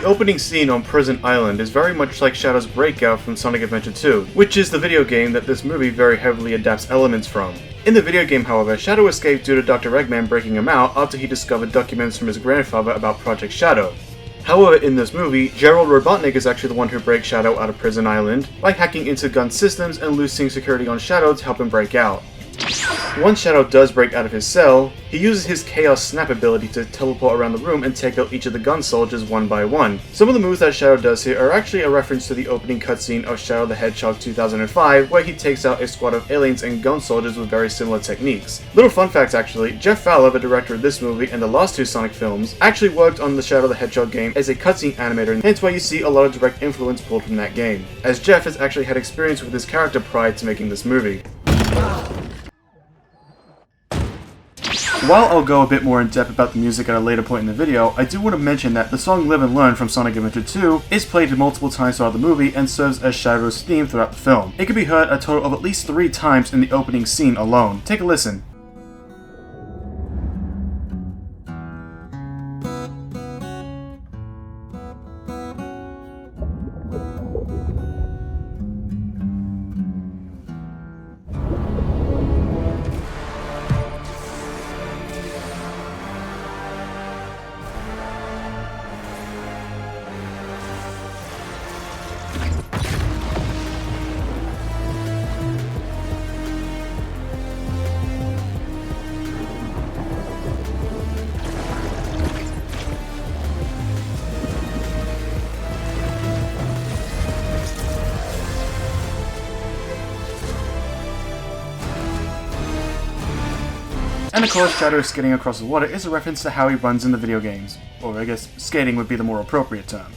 opening scene on Prison Island is very much like Shadow's breakout from Sonic Adventure 2, which is the video game that this movie very heavily adapts elements from. In the video game, however, Shadow escaped due to Dr. Eggman breaking him out after he discovered documents from his grandfather about Project Shadow. However, in this movie, Gerald Robotnik is actually the one who breaks Shadow out of Prison Island by hacking into gun systems and loosening security on Shadow to help him break out. Once Shadow does break out of his cell, he uses his Chaos Snap ability to teleport around the room and take out each of the gun soldiers one by one. Some of the moves that Shadow does here are actually a reference to the opening cutscene of Shadow the Hedgehog 2005, where he takes out a squad of aliens and gun soldiers with very similar techniques. Little fun facts actually, Jeff Fowler, the director of this movie and the last two Sonic films, actually worked on the Shadow the Hedgehog game as a cutscene animator, hence why you see a lot of direct influence pulled from that game, as Jeff has actually had experience with his character prior to making this movie. While I'll go a bit more in depth about the music at a later point in the video, I do want to mention that the song Live and Learn from Sonic Adventure 2 is played multiple times throughout the movie and serves as Shadow's theme throughout the film. It can be heard a total of at least 3 times in the opening scene alone. Take a listen. And of course, Shadow skating across the water is a reference to how he runs in the video games, or I guess skating would be the more appropriate term.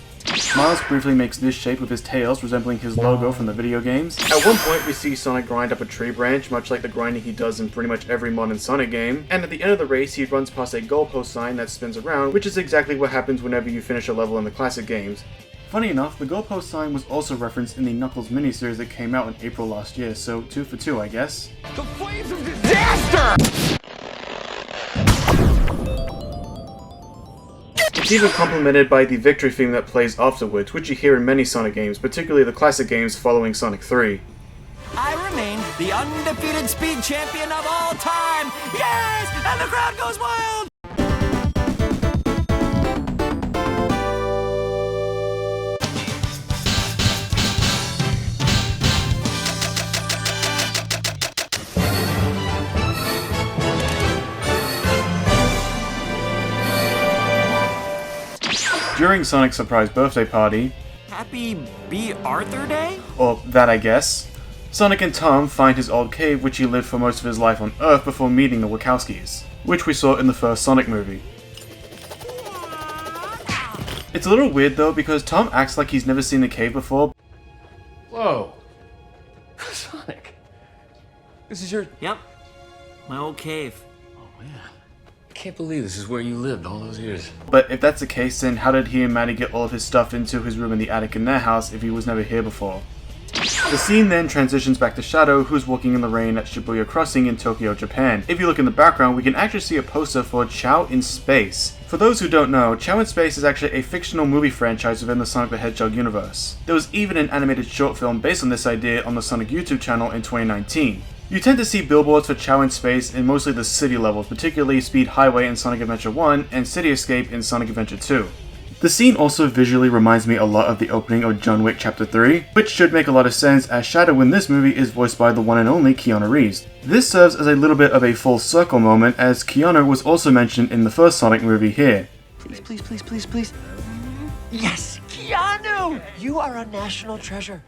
Miles briefly makes this shape with his tails resembling his logo from the video games. At one point we see Sonic grind up a tree branch, much like the grinding he does in pretty much every modern Sonic game, and at the end of the race he runs past a goalpost sign that spins around, which is exactly what happens whenever you finish a level in the classic games. Funny enough, the goalpost sign was also referenced in the Knuckles miniseries that came out in April last year, so 2 for 2 I guess. The flames of disaster! It's even complemented by the victory theme that plays afterwards, which you hear in many Sonic games, particularly the classic games following Sonic 3. I remain the undefeated speed champion of all time! Yes! And the crowd goes wild! During Sonic's surprise birthday party, Happy B. Arthur Day? or that I guess, Sonic and Tom find his old cave which he lived for most of his life on Earth before meeting the Wachowskis, which we saw in the first Sonic movie. It's a little weird though because Tom acts like he's never seen the cave before. Whoa. Sonic. This is your... Yep. My old cave. Oh man. I can't believe this is where you lived all those years. But if that's the case, then how did he and Maddie get all of his stuff into his room in the attic in their house if he was never here before? The scene then transitions back to Shadow, who's walking in the rain at Shibuya Crossing in Tokyo, Japan. If you look in the background, we can actually see a poster for Chow in Space. For those who don't know, Chow in Space is actually a fictional movie franchise within the Sonic the Hedgehog universe. There was even an animated short film based on this idea on the Sonic YouTube channel in 2019. You tend to see billboards for Chow in Space in mostly the city levels, particularly Speed Highway in Sonic Adventure 1 and City Escape in Sonic Adventure 2. The scene also visually reminds me a lot of the opening of John Wick Chapter 3, which should make a lot of sense as Shadow in this movie is voiced by the one and only Keanu Reeves. This serves as a little bit of a full circle moment as Keanu was also mentioned in the first Sonic movie here. Please, please, please, please, please. Yes, Keanu! You are a national treasure.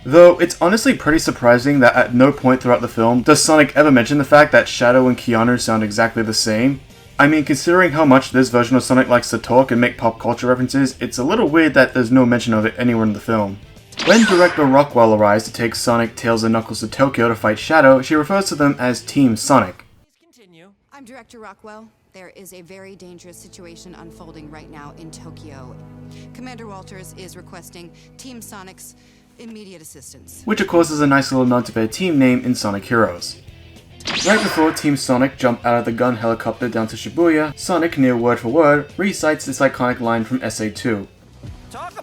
Though it's honestly pretty surprising that at no point throughout the film does Sonic ever mention the fact that Shadow and Keanu sound exactly the same. I mean, considering how much this version of Sonic likes to talk and make pop culture references, it's a little weird that there's no mention of it anywhere in the film. When Director Rockwell arrives to take Sonic, Tails, and Knuckles to Tokyo to fight Shadow, she refers to them as Team Sonic. Please continue. I'm Director Rockwell. There is a very dangerous situation unfolding right now in Tokyo. Commander Walters is requesting Team Sonic's immediate assistance. Which of course is a nice little nod to their team name in Sonic Heroes. Right before Team Sonic jump out of the gun helicopter down to Shibuya, Sonic, near word for word, recites this iconic line from SA2.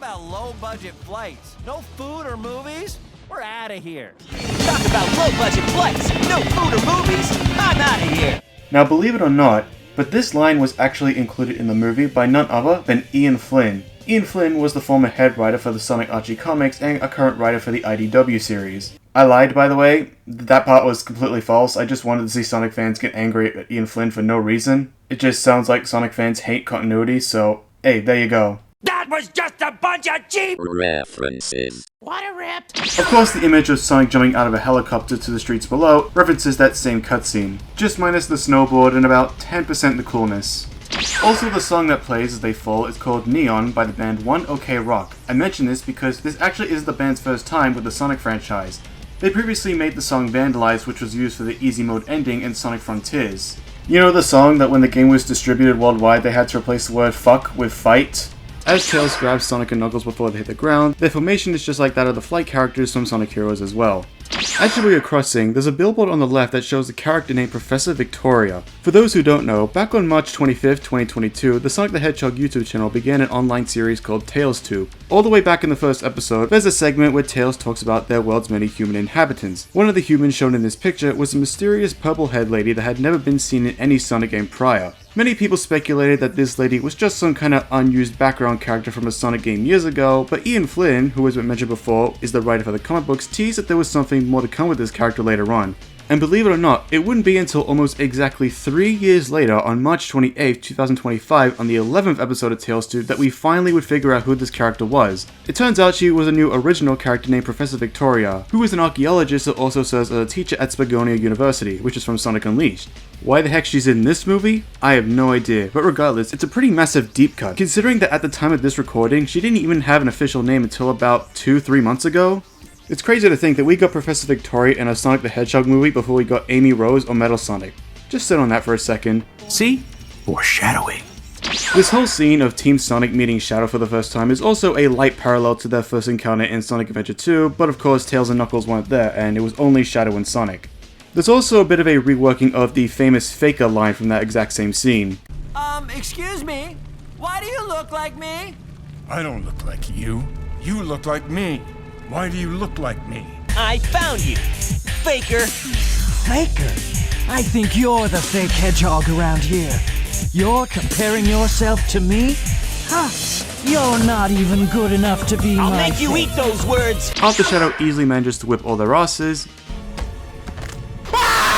about low-budget flights? No food or movies? We're out of here. Talk about low-budget flights, no food or movies. I'm out of here. Now believe it or not, but this line was actually included in the movie by none other than Ian Flynn. Ian Flynn was the former head writer for the Sonic Archie comics and a current writer for the IDW series. I lied, by the way. That part was completely false. I just wanted to see Sonic fans get angry at Ian Flynn for no reason. It just sounds like Sonic fans hate continuity, so hey, there you go. That was just a bunch of cheap references. What a rip! Of course, the image of Sonic jumping out of a helicopter to the streets below references that same cutscene, just minus the snowboard and about 10% the coolness. Also, the song that plays as they fall is called Neon by the band One OK Rock. I mention this because this actually is the band's first time with the Sonic franchise. They previously made the song Vandalize, which was used for the easy mode ending in Sonic Frontiers. You know the song that when the game was distributed worldwide they had to replace the word fuck with fight? As Tails grabs Sonic and Knuckles before they hit the ground, their formation is just like that of the flight characters from Sonic Heroes as well. As you're crossing, there's a billboard on the left that shows a character named Professor Victoria. For those who don't know, back on March 25th, 2022, the Sonic the Hedgehog YouTube channel began an online series called Tails Tube. All the way back in the first episode, there's a segment where Tails talks about their world's many human inhabitants. One of the humans shown in this picture was a mysterious purple-haired lady that had never been seen in any Sonic game prior. Many people speculated that this lady was just some kind of unused background character from a Sonic game years ago, but Ian Flynn, who has been mentioned before, is the writer for the comic books, teased that there was something more to come with this character later on. And believe it or not, it wouldn't be until almost exactly 3 years later, on March 28th, 2025, on the 11th episode of Tails 2, that we finally would figure out who this character was. It turns out she was a new original character named Professor Victoria, who is an archaeologist that also serves as a teacher at Spagonia University, which is from Sonic Unleashed. Why the heck she's in this movie? I have no idea, but regardless, it's a pretty massive deep cut, considering that at the time of this recording, she didn't even have an official name until about 2-3 months ago. It's crazy to think that we got Professor Victoria in a Sonic the Hedgehog movie before we got Amy Rose or Metal Sonic. Just sit on that for a second. See? Foreshadowing. This whole scene of Team Sonic meeting Shadow for the first time is also a light parallel to their first encounter in Sonic Adventure 2, but of course Tails and Knuckles weren't there, and it was only Shadow and Sonic. There's also a bit of a reworking of the famous Faker line from that exact same scene. Excuse me? Why do you look like me? I don't look like you. You look like me. Why do you look like me? I found you, Faker. Faker? I think you're the fake hedgehog around here. You're comparing yourself to me? Huh. You're not even good enough to be I'll my make you eat those words. After Shadow easily manages to whip all their asses,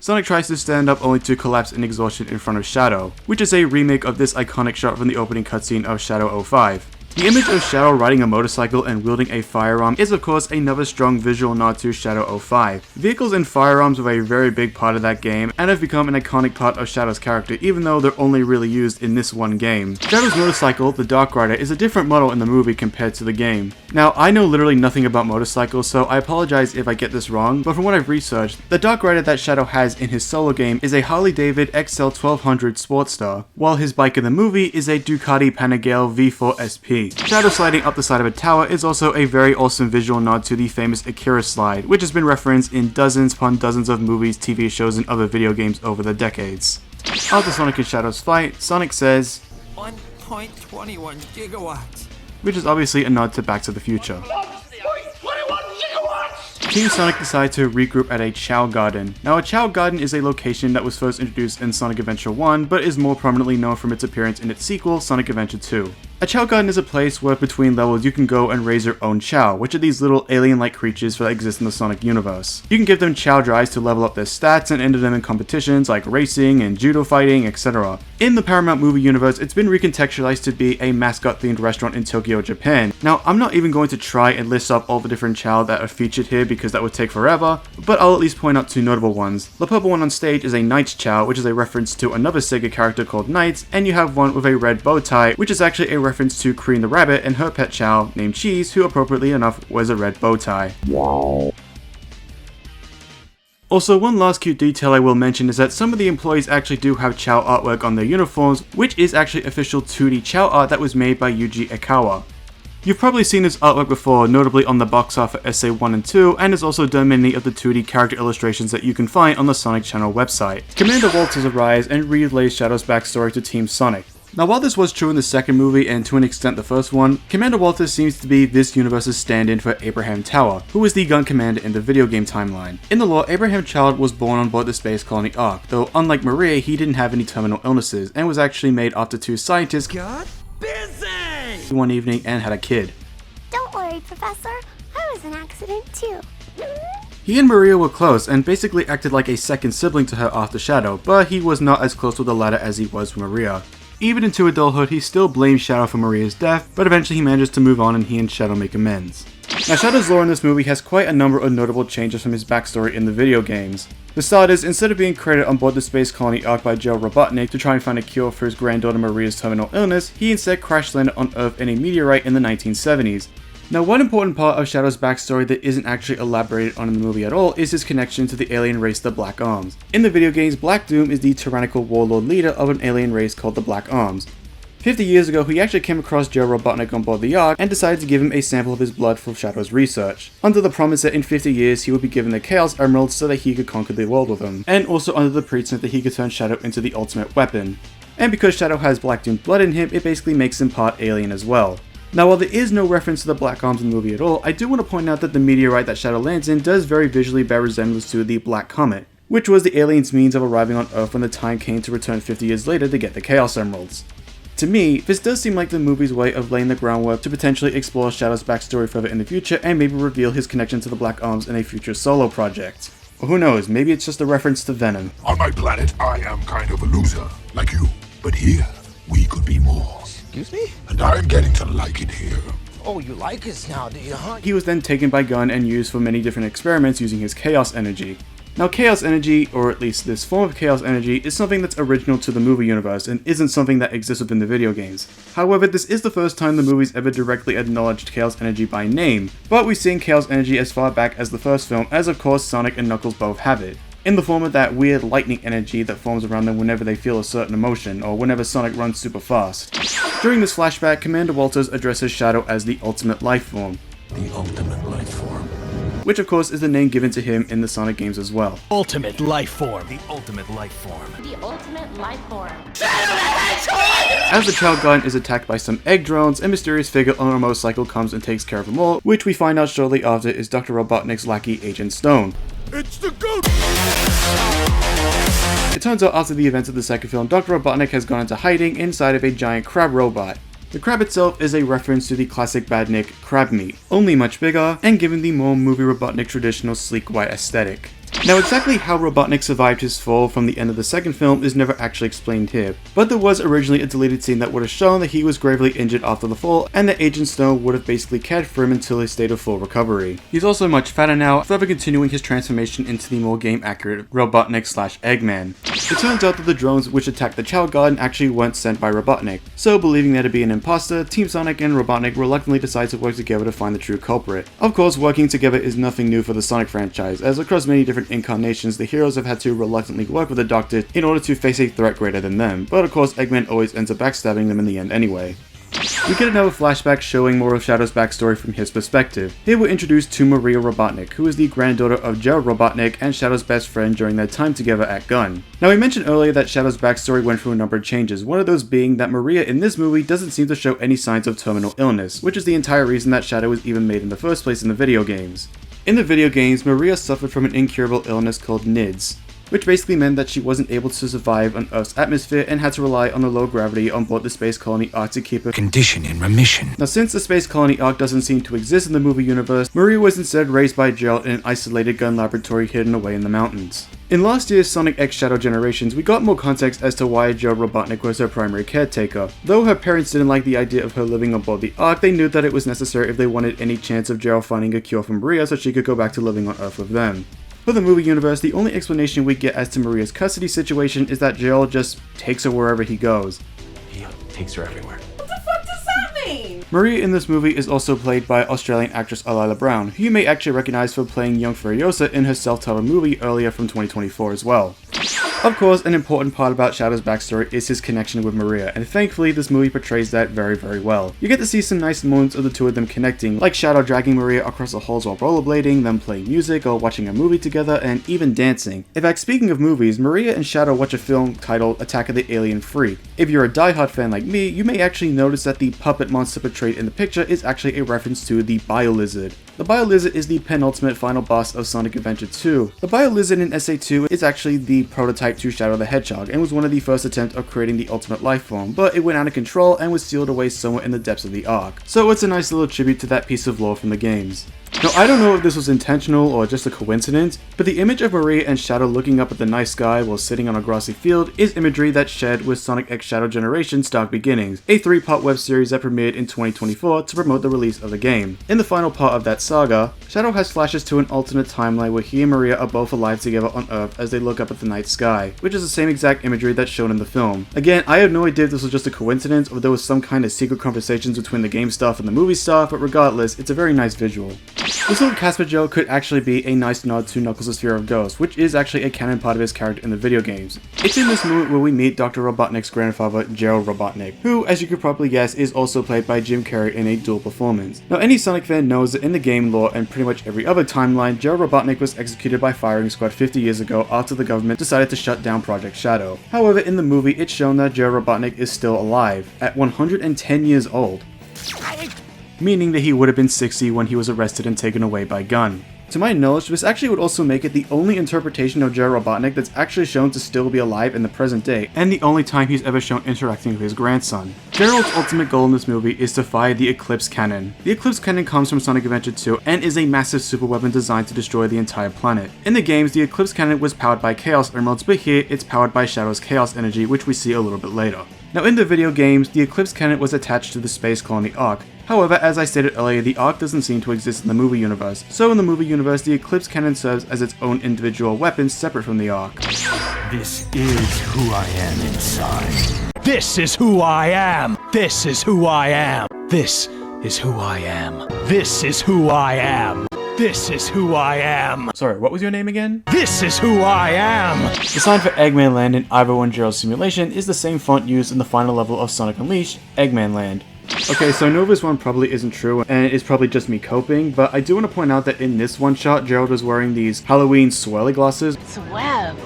Sonic tries to stand up only to collapse in exhaustion in front of Shadow, which is a remake of this iconic shot from the opening cutscene of Shadow 05. The image of Shadow riding a motorcycle and wielding a firearm is of course another strong visual nod to Shadow 05. Vehicles and firearms were a very big part of that game and have become an iconic part of Shadow's character even though they're only really used in this one game. Shadow's motorcycle, the Dark Rider, is a different model in the movie compared to the game. Now, I know literally nothing about motorcycles, so I apologize if I get this wrong, but from what I've researched, the Dark Rider that Shadow has in his solo game is a Harley-Davidson XL 1200 Sportster, while his bike in the movie is a Ducati Panigale V4 SP. Shadow sliding up the side of a tower is also a very awesome visual nod to the famous Akira slide, which has been referenced in dozens upon dozens of movies, TV shows, and other video games over the decades. After Sonic and Shadow's fight, Sonic says, 1.21 gigawatts. which is obviously a nod to Back to the Future. Team Sonic decide to regroup at a Chow Garden. Now, a Chow Garden is a location that was first introduced in Sonic Adventure 1, but is more prominently known from its appearance in its sequel, Sonic Adventure 2. A Chow Garden is a place where between levels you can go and raise your own Chow, which are these little alien-like creatures that exist in the Sonic universe. You can give them Chow drives to level up their stats and enter them in competitions like racing and judo fighting, etc. In the Paramount movie universe, it's been recontextualized to be a mascot-themed restaurant in Tokyo, Japan. Now, I'm not even going to try and list up all the different Chow that are featured here because that would take forever, but I'll at least point out two notable ones. The purple one on stage is a Knight's Chow, which is a reference to another Sega character called Knights, and you have one with a red bow tie, which is actually a reference to Cream the Rabbit and her pet Chow named Cheese, who appropriately enough wears a red bow tie. Also, one last cute detail I will mention is that some of the employees actually do have Chow artwork on their uniforms, which is actually official 2D Chow art that was made by Yuji Ekawa. You've probably seen this artwork before, notably on the box art for Essay 1 and 2, and has also done many of the 2D character illustrations that you can find on the Sonic Channel website. Commander Walters arrives and relays Shadow's backstory to Team Sonic. Now while this was true in the second movie and to an extent the first one, Commander Walters seems to be this universe's stand-in for Abraham Tower, who was the gun commander in the video game timeline. In the lore, Abraham Child was born on board the space colony Ark, though unlike Maria, he didn't have any terminal illnesses and was actually made after two scientists got busy one evening and had a kid. Don't worry, Professor. I was an accident too. He and Maria were close and basically acted like a second sibling to her after Shadow, but he was not as close with the latter as he was with Maria. Even into adulthood, he still blames Shadow for Maria's death, but eventually he manages to move on and he and Shadow make amends. Now Shadow's lore in this movie has quite a number of notable changes from his backstory in the video games. For starters, instead of being created on board the space colony Ark by Joe Robotnik to try and find a cure for his granddaughter Maria's terminal illness, he instead crash landed on Earth in a meteorite in the 1970s. Now one important part of Shadow's backstory that isn't actually elaborated on in the movie at all is his connection to the alien race the Black Arms. In the video games, Black Doom is the tyrannical warlord leader of an alien race called the Black Arms. 50 years ago, he actually came across Joe Robotnik on board the Ark and decided to give him a sample of his blood for Shadow's research, under the promise that in 50 years he would be given the Chaos Emeralds so that he could conquer the world with them, and also under the pretense that he could turn Shadow into the ultimate weapon. And because Shadow has Black Doom blood in him, it basically makes him part alien as well. Now while there is no reference to the Black Arms in the movie at all, I do want to point out that the meteorite that Shadow lands in does very visually bear resemblance to the Black Comet, which was the aliens' means of arriving on Earth when the time came to return 50 years later to get the Chaos Emeralds. To me, this does seem like the movie's way of laying the groundwork to potentially explore Shadow's backstory further in the future and maybe reveal his connection to the Black Arms in a future solo project. Or who knows, maybe it's just a reference to Venom. On my planet, I am kind of a loser, like you. But here, we could be more. Excuse me? And I'm getting to like it here. Oh, you like us now, do you, huh? He was then taken by Gunn and used for many different experiments using his Chaos Energy. Now Chaos Energy, or at least this form of Chaos Energy, is something that's original to the movie universe and isn't something that exists within the video games. However, this is the first time the movie's ever directly acknowledged Chaos Energy by name, but we've seen Chaos Energy as far back as the first film, as of course Sonic and Knuckles both have it, in the form of that weird lightning energy that forms around them whenever they feel a certain emotion, or whenever Sonic runs super fast. During this flashback, Commander Walters addresses Shadow as the Ultimate Life Form. The ultimate life form. Which of course is the name given to him in the Sonic games as well. Ultimate life form. The ultimate life form. The ultimate life form. As the Child Guardian is attacked by some egg drones, a mysterious figure on a motorcycle comes and takes care of them all, which we find out shortly after is Dr. Robotnik's lackey Agent Stone. It's the goat! It turns out after the events of the second film, Dr. Robotnik has gone into hiding inside of a giant crab robot. The crab itself is a reference to the classic Badnik crab meat, only much bigger, and given the more movie Robotnik traditional sleek white aesthetic. Now exactly how Robotnik survived his fall from the end of the second film is never actually explained here, but there was originally a deleted scene that would have shown that he was gravely injured after the fall and that Agent Stone would have basically cared for him until his state of full recovery. He's also much fatter now, further continuing his transformation into the more game accurate Robotnik/Eggman. It turns out that the drones which attacked the Child Guardian actually weren't sent by Robotnik, so believing there to be an imposter, Team Sonic and Robotnik reluctantly decide to work together to find the true culprit. Of course, working together is nothing new for the Sonic franchise, as across many different incarnations, the heroes have had to reluctantly work with the Doctor in order to face a threat greater than them, but of course Eggman always ends up backstabbing them in the end anyway. We get another flashback showing more of Shadow's backstory from his perspective. Here we're introduced to Maria Robotnik, who is the granddaughter of Joe Robotnik and Shadow's best friend during their time together at Gunn. Now we mentioned earlier that Shadow's backstory went through a number of changes, one of those being that Maria in this movie doesn't seem to show any signs of terminal illness, which is the entire reason that Shadow was even made in the first place in the video games. In the video games, Maria suffered from an incurable illness called NIDS, which basically meant that she wasn't able to survive on Earth's atmosphere and had to rely on the low gravity on board the space colony Ark to keep her Condition in remission. Now since the space colony Ark doesn't seem to exist in the movie universe, Maria was instead raised by Gerald in an isolated gun laboratory hidden away in the mountains. In last year's Sonic X Shadow Generations, we got more context as to why Joe Robotnik was her primary caretaker. Though her parents didn't like the idea of her living on board the Ark, they knew that it was necessary if they wanted any chance of Gerald finding a cure for Maria so she could go back to living on Earth with them. For the movie universe, the only explanation we get as to Maria's custody situation is that Gerald just takes her wherever he goes. He takes her everywhere. What the fuck does that mean? Maria in this movie is also played by Australian actress Alila Brown, who you may actually recognize for playing young Furiosa in her self-titled movie earlier from 2024 as well. Of course, an important part about Shadow's backstory is his connection with Maria, and thankfully this movie portrays that very, very well. You get to see some nice moments of the two of them connecting, like Shadow dragging Maria across the halls while rollerblading, them playing music or watching a movie together, and even dancing. In fact, speaking of movies, Maria and Shadow watch a film titled Attack of the Alien Freak. If you're a diehard fan like me, you may actually notice that the puppet monster portrayed in the picture is actually a reference to the Bio-Lizard. The Bio-Lizard is the penultimate final boss of Sonic Adventure 2. The Bio-Lizard in SA2 is actually the prototype to Shadow the Hedgehog and was one of the first attempts of creating the ultimate life form, but it went out of control and was sealed away somewhere in the depths of the Ark. So it's a nice little tribute to that piece of lore from the games. Now, I don't know if this was intentional or just a coincidence, but the image of Maria and Shadow looking up at the night sky while sitting on a grassy field is imagery that's shared with Sonic X Shadow Generation's Dark Beginnings, a 3-part web series that premiered in 2024 to promote the release of the game. In the final part of that saga, Shadow has flashes to an alternate timeline where he and Maria are both alive together on Earth as they look up at the night sky, which is the same exact imagery that's shown in the film. Again, I have no idea if this was just a coincidence or there was some kind of secret conversations between the game stuff and the movie stuff, but regardless, it's a very nice visual. This little Casper joke could actually be a nice nod to Knuckles' fear of ghosts, which is actually a canon part of his character in the video games. It's in this moment where we meet Dr. Robotnik's grandfather, Gerald Robotnik, who, as you could probably guess, is also played by Jim Carrey in a dual performance. Now, any Sonic fan knows that in the game lore and pretty much every other timeline, Gerald Robotnik was executed by firing squad 50 years ago after the government decided to shut down Project Shadow. However, in the movie, it's shown that Gerald Robotnik is still alive, at 110 years old, meaning that he would have been 60 when he was arrested and taken away by gun. To my knowledge, this actually would also make it the only interpretation of Gerald Robotnik that's actually shown to still be alive in the present day, and the only time he's ever shown interacting with his grandson. Gerald's ultimate goal in this movie is to fire the Eclipse Cannon. The Eclipse Cannon comes from Sonic Adventure 2 and is a massive super weapon designed to destroy the entire planet. In the games, the Eclipse Cannon was powered by Chaos Emeralds, but here it's powered by Shadow's Chaos Energy, which we see a little bit later. Now, in the video games, the Eclipse Cannon was attached to the space colony Ark. However, as I stated earlier, the Ark doesn't seem to exist in the movie universe, so in the movie universe, the Eclipse Cannon serves as its own individual weapon separate from the Ark. This is who I am inside. This is who I am. This is who I am. This is who I am. This is who I am. This is who I am. Sorry, what was your name again? This is who I am. The sign for Eggman Land in Ivo and Gerald's simulation is the same font used in the final level of Sonic Unleashed, Eggman Land. Okay, so I know this one probably isn't true, and it's probably just me coping, but I do want to point out that in this one shot, Gerald was wearing these Halloween swirly glasses,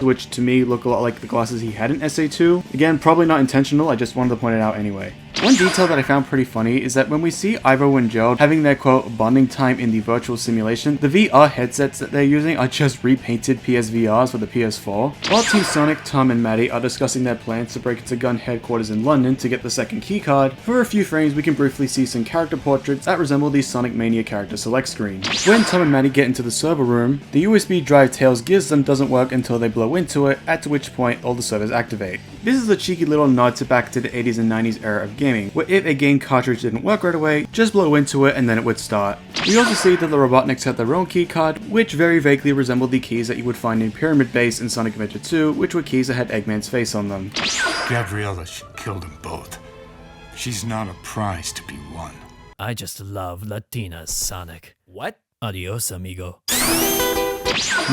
which to me look a lot like the glasses he had in SA2. Again, probably not intentional, I just wanted to point it out anyway. One detail that I found pretty funny is that when we see Ivo and Gerald having their quote bonding time in the virtual simulation, the VR headsets that they're using are just repainted PSVRs for the PS4. While Team Sonic, Tom and Maddie are discussing their plans to break into gun headquarters in London to get the second keycard, for a few frames we can briefly see some character portraits that resemble the Sonic Mania character select screen. When Tom and Maddie get into the server room, the USB drive Tails gives them doesn't work until they blow into it, at which point all the servers activate. This is a cheeky little nod to back to the 80s and 90s era of gaming, where if a game cartridge didn't work right away, just blow into it and then it would start. We also see that the Robotniks have their own keycard, which very vaguely resembled the keys that you would find in Pyramid Base in Sonic Adventure 2, which were keys that had Eggman's face on them. Gabriella should kill them both. She's not a prize to be won. I just love Latinas, Sonic. What? Adios, amigo.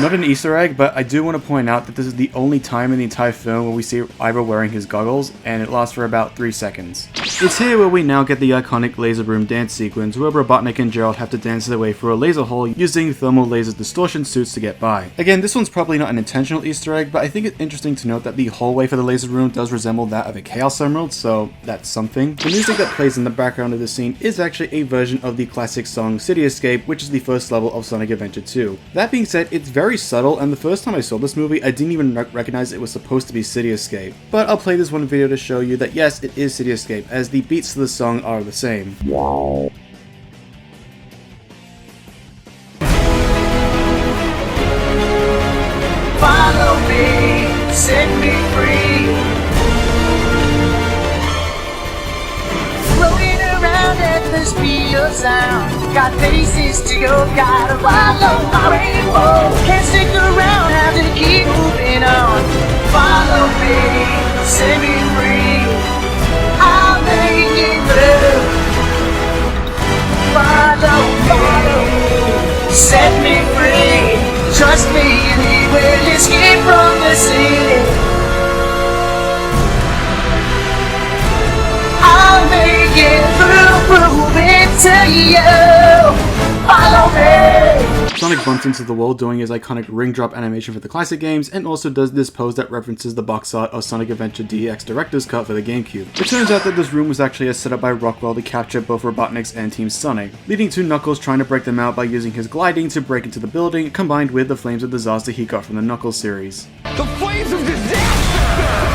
Not an Easter egg, but I do want to point out that this is the only time in the entire film where we see Ivo wearing his goggles, and it lasts for about 3 seconds. It's here where we now get the iconic laser room dance sequence where Robotnik and Gerald have to dance their way through a laser hole using thermal laser distortion suits to get by. Again, this one's probably not an intentional Easter egg, but I think it's interesting to note that the hallway for the laser room does resemble that of a Chaos Emerald, so that's something. The music that plays in the background of this scene is actually a version of the classic song City Escape, which is the first level of Sonic Adventure 2. That being said, it's very subtle, and the first time I saw this movie, I didn't even recognize it was supposed to be City Escape. But I'll play this one video to show you that yes, it is City Escape, as the beats to the song are the same. Follow me, set me free. Floating around at the speed of sound. Got places to go, gotta follow my rainbow. Can't stick around, have to keep moving on. Follow me, set me free. I'll make it through. Follow me, set me free. Trust me, we will escape from the city. make it through, prove it to you. Follow me. Sonic bumps into the wall doing his iconic ring drop animation for the classic games, and also does this pose that references the box art of Sonic Adventure DX Director's Cut for the GameCube. It turns out that this room was actually a setup by Rockwell to capture both Robotnik's and Team Sonic, leading to Knuckles trying to break them out by using his gliding to break into the building, combined with the flames of disaster he got from the Knuckles series. The flames of disaster!